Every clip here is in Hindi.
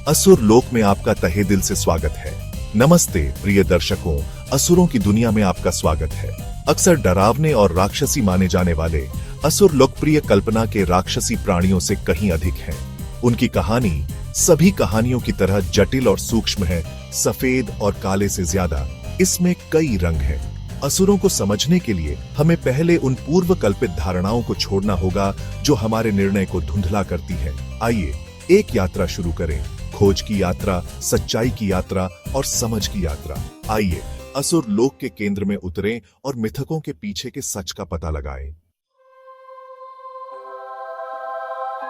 असुर लोक में आपका तहे दिल से स्वागत है। नमस्ते प्रिय दर्शकों, असुरों की दुनिया में आपका स्वागत है। अक्सर डरावने और राक्षसी माने जाने वाले असुर लोकप्रिय कल्पना के राक्षसी प्राणियों से कहीं अधिक हैं। उनकी कहानी सभी कहानियों की तरह जटिल और सूक्ष्म है। सफेद और काले से ज्यादा इसमें कई रंग हैं। असुरों को समझने के लिए हमें पहले उन पूर्व कल्पित धारणाओं को छोड़ना होगा जो हमारे निर्णय को धुंधला करती है। आइए एक यात्रा शुरू करें, खोज की यात्रा, सच्चाई की यात्रा और समझ की यात्रा। आइए असुर लोक के केंद्र में उतरें और मिथकों के पीछे के सच का पता लगाएं।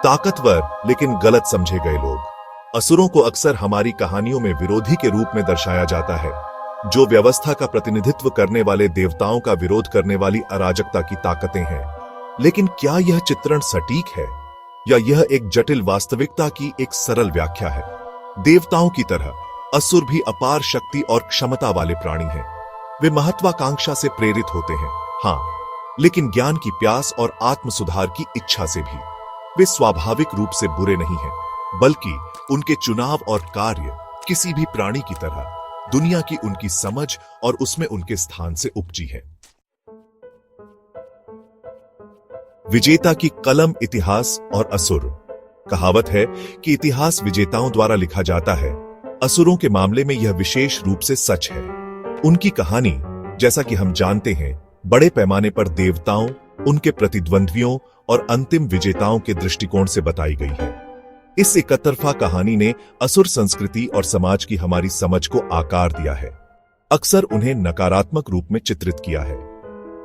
ताकतवर लेकिन गलत समझे गए लोग। असुरों को अक्सर हमारी कहानियों में विरोधी के रूप में दर्शाया जाता है, जो व्यवस्था का प्रतिनिधित्व करने वाले देवताओं का विरोध करने वाली अराजकता की ताकतें हैं। लेकिन क्या यह चित्रण सटीक है या यह एक जटिल वास्तविकता की एक सरल व्याख्या है? देवताओं की तरह असुर भी अपार शक्ति और क्षमता वाले प्राणी हैं। वे महत्वाकांक्षा से प्रेरित होते हैं, हाँ, लेकिन ज्ञान की प्यास और आत्म सुधार की इच्छा से भी। वे स्वाभाविक रूप से बुरे नहीं हैं, बल्कि उनके चुनाव और कार्य किसी भी प्राणी की तरह दुनिया की उनकी समझ और उसमें उनके स्थान से उपजी है। विजेता की कलम, इतिहास और असुर। कहावत है कि इतिहास विजेताओं द्वारा लिखा जाता है। असुरों के मामले में यह विशेष रूप से सच है। उनकी कहानी, जैसा कि हम जानते हैं, बड़े पैमाने पर देवताओं, उनके प्रतिद्वंद्वियों और अंतिम विजेताओं के दृष्टिकोण से बताई गई है। इस एकतरफा कहानी ने असुर संस्कृति और समाज की हमारी समझ को आकार दिया है। अक्सर उन्हें नकारात्मक रूप में चित्रित किया है।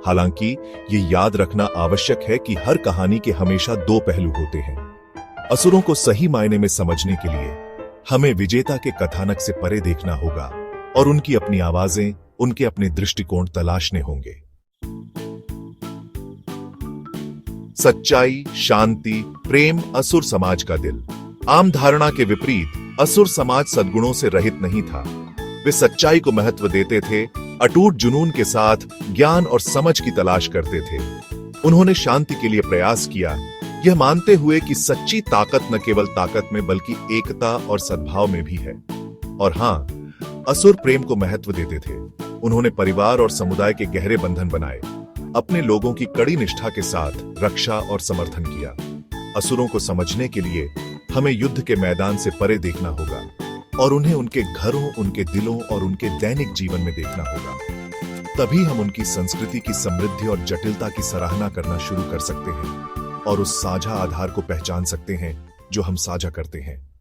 हालांकि ये याद रखना आवश्यक है कि हर कहानी के हमेशा दो पहलू होते हैं। असुरों को सही मायने में समझने के लिए हमें विजेता के कथानक से परे देखना होगा और उनकी अपनी आवाजें, उनके अपने दृष्टिकोण तलाशने होंगे। सच्चाई, शांति, प्रेम, असुर समाज का दिल। आम धारणा के विपरीत असुर समाज सद्गुणों से रहित नहीं था। वे सच्चाई को महत्व देते थे, अटूट जुनून के साथ ज्ञान और समझ की तलाश करते थे। उन्होंने शांति के लिए प्रयास किया, यह मानते हुए कि सच्ची ताकत न केवल ताकत में बल्कि एकता और सद्भाव में भी है। और हाँ, असुर प्रेम को महत्व देते थे। उन्होंने परिवार और समुदाय के गहरे बंधन बनाए, अपने लोगों की कड़ी निष्ठा के साथ रक्षा और समर्थन किया। असुरों को समझने के लिए हमें युद्ध के मैदान से परे देखना होगा और उन्हें उनके घरों, उनके दिलों और उनके दैनिक जीवन में देखना होगा। तभी हम उनकी संस्कृति की समृद्धि और जटिलता की सराहना करना शुरू कर सकते हैं और उस साझा आधार को पहचान सकते हैं जो हम साझा करते हैं।